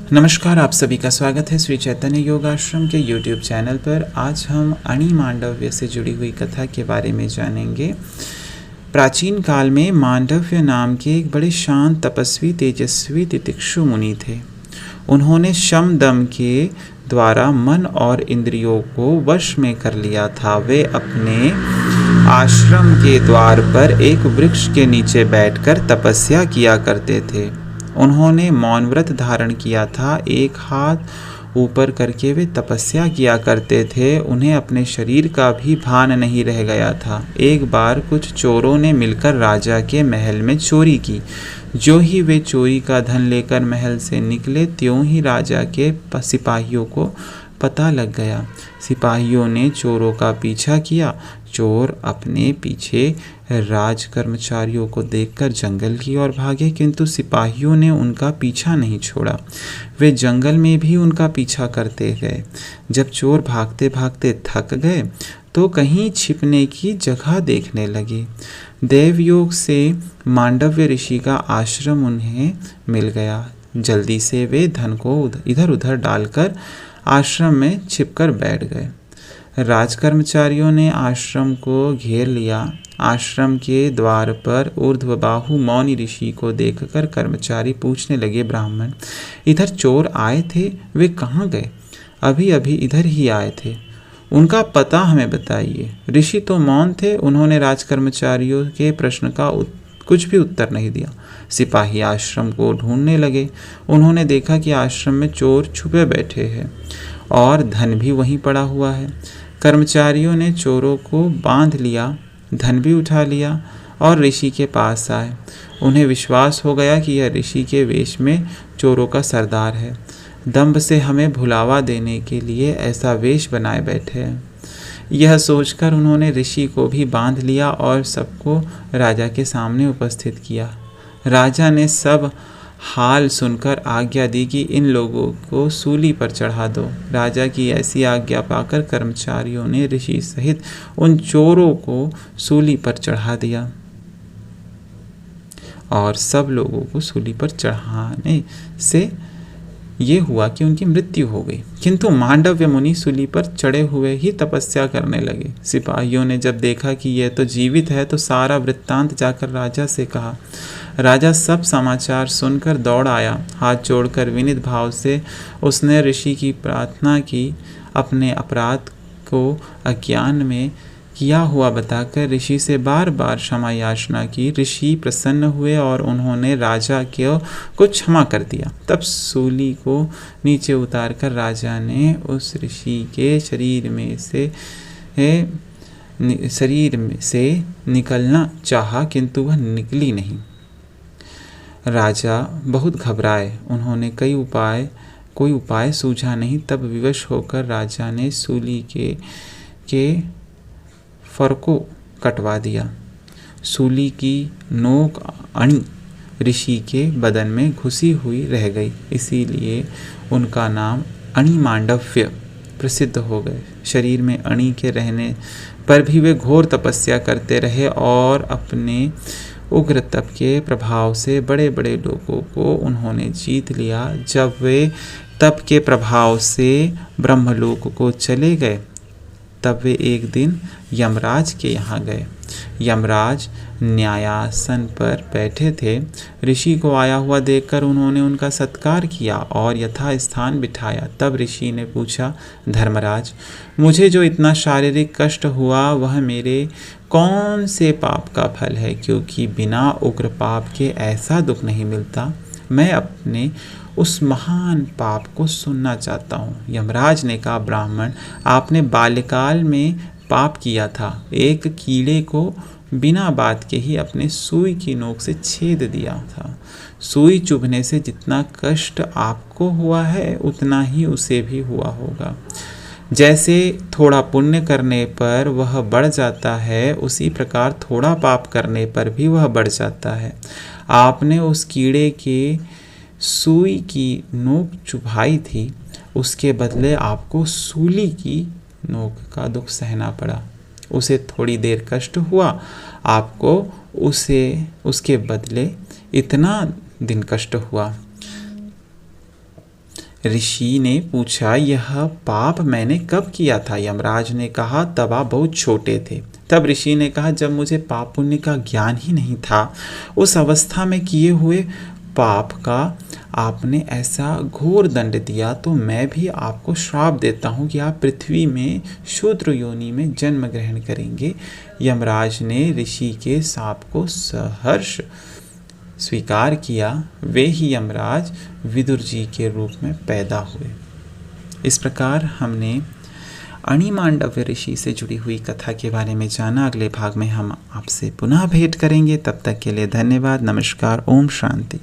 नमस्कार, आप सभी का स्वागत है श्री चैतन्य योग आश्रम के YouTube चैनल पर। आज हम अणि मांडव्य से जुड़ी हुई कथा के बारे में जानेंगे। प्राचीन काल में मांडव्य नाम के एक बड़े शांत, तपस्वी, तेजस्वी, तितिक्षु मुनि थे। उन्होंने शम दम के द्वारा मन और इंद्रियों को वश में कर लिया था। वे अपने आश्रम के द्वार पर एक वृक्ष के नीचे बैठकर तपस्या किया करते थे। उन्होंने मौन व्रत धारण किया था। एक हाथ ऊपर करके वे तपस्या किया करते थे। उन्हें अपने शरीर का भी भान नहीं रह गया था। एक बार कुछ चोरों ने मिलकर राजा के महल में चोरी की। जो ही वे चोरी का धन लेकर महल से निकले, त्यों ही राजा के सिपाहियों को पता लग गया। सिपाहियों ने चोरों का पीछा किया। चोर अपने पीछे राज कर्मचारियों को देखकर जंगल की ओर भागे, किंतु सिपाहियों ने उनका पीछा नहीं छोड़ा। वे जंगल में भी उनका पीछा करते गए। जब चोर भागते भागते थक गए तो कहीं छिपने की जगह देखने लगे। देवयोग से मांडव्य ऋषि का आश्रम उन्हें मिल गया। जल्दी से वे धन को इधर उधर डालकर आश्रम में छिपकर बैठ गए। राजकर्मचारियों ने आश्रम को घेर लिया। आश्रम के द्वार पर ऊर्ध्वबाहु मौनी ऋषि को देखकर कर्मचारी पूछने लगे, ब्राह्मण, इधर चोर आए थे, वे कहाँ गए? अभी अभी इधर ही आए थे, उनका पता हमें बताइए। ऋषि तो मौन थे। उन्होंने राजकर्मचारियों के प्रश्न का कुछ भी उत्तर नहीं दिया। सिपाही आश्रम को ढूंढने लगे। उन्होंने देखा कि आश्रम में चोर छुपे बैठे हैं और धन भी वहीं पड़ा हुआ है। कर्मचारियों ने चोरों को बांध लिया, धन भी उठा लिया और ऋषि के पास आए। उन्हें विश्वास हो गया कि यह ऋषि के वेश में चोरों का सरदार है। दंभ से हमें भुलावा देने के लिए ऐसा वेश बनाए बैठे हैं। यह सोचकर उन्होंने ऋषि को भी बांध लिया और सबको राजा के सामने उपस्थित किया। राजा ने सब हाल सुनकर आज्ञा दी कि इन लोगों को सूली पर चढ़ा दो। राजा की ऐसी आज्ञा पाकर कर्मचारियों ने ऋषि सहित उन चोरों को सूली पर चढ़ा दिया और सब लोगों को सूली पर चढ़ाने से ये हुआ कि उनकी मृत्यु हो गई। किंतु मांडव्य मुनि सूली पर चढ़े हुए ही तपस्या करने लगे। सिपाहियों ने जब देखा कि यह तो जीवित है तो सारा वृत्तांत जाकर राजा से कहा। राजा सब समाचार सुनकर दौड़ आया। हाथ जोड़कर विनीत भाव से उसने ऋषि की प्रार्थना की। अपने अपराध को अज्ञान में किया हुआ बताकर ऋषि से बार बार क्षमा याचना की। ऋषि प्रसन्न हुए और उन्होंने राजा को क्षमा कर दिया। तब सूली को नीचे उतारकर राजा ने उस ऋषि के शरीर से निकलना चाहा, किंतु वह निकली नहीं। राजा बहुत घबराए। उन्होंने कोई उपाय सूझा नहीं। तब विवश होकर राजा ने सूली के फर को कटवा दिया। सूली की नोक अणि ऋषि के बदन में घुसी हुई रह गई, इसीलिए उनका नाम अणि मांडव्य प्रसिद्ध हो गए। शरीर में अणि के रहने पर भी वे घोर तपस्या करते रहे और अपने उग्र तप के प्रभाव से बड़े बड़े लोगों को उन्होंने जीत लिया। जब वे तप के प्रभाव से ब्रह्मलोक को चले गए, तब वे एक दिन यमराज के यहाँ गए। यमराज न्यायासन पर बैठे थे। ऋषि को आया हुआ देखकर उन्होंने उनका सत्कार किया और यथास्थान बिठाया। तब ऋषि ने पूछा, धर्मराज, मुझे जो इतना शारीरिक कष्ट हुआ वह मेरे कौन से पाप का फल है? क्योंकि बिना उग्र पाप के ऐसा दुख नहीं मिलता। मैं अपने उस महान पाप को सुनना चाहता हूँ। यमराज ने कहा, ब्राह्मण, आपने बाल्यकाल में पाप किया था। एक कीड़े को बिना बात के ही अपने सुई की नोक से छेद दिया था। सुई चुभने से जितना कष्ट आपको हुआ है उतना ही उसे भी हुआ होगा। जैसे थोड़ा पुण्य करने पर वह बढ़ जाता है, उसी प्रकार थोड़ा पाप करने पर भी वह बढ़ जाता है। आपने उस कीड़े के सुई की नोक चुभाई थी, उसके बदले आपको सूली की नोक का दुख सहना पड़ा। उसे थोड़ी देर कष्ट हुआ, आपको उसके बदले इतना दिन कष्ट हुआ। ऋषि ने पूछा, यह पाप मैंने कब किया था? यमराज ने कहा, तब आप बहुत छोटे थे। तब ऋषि ने कहा, जब मुझे पाप पुण्य का ज्ञान ही नहीं था, उस अवस्था में किए हुए पाप का आपने ऐसा घोर दंड दिया, तो मैं भी आपको श्राप देता हूँ कि आप पृथ्वी में शूद्र योनि में जन्म ग्रहण करेंगे। यमराज ने ऋषि के शाप को सहर्ष स्वीकार किया। वे ही यमराज विदुर जी के रूप में पैदा हुए। इस प्रकार हमने अणिमांडव्य ऋषि से जुड़ी हुई कथा के बारे में जाना। अगले भाग में हम आपसे पुनः भेंट करेंगे। तब तक के लिए धन्यवाद। नमस्कार। ओम शांति।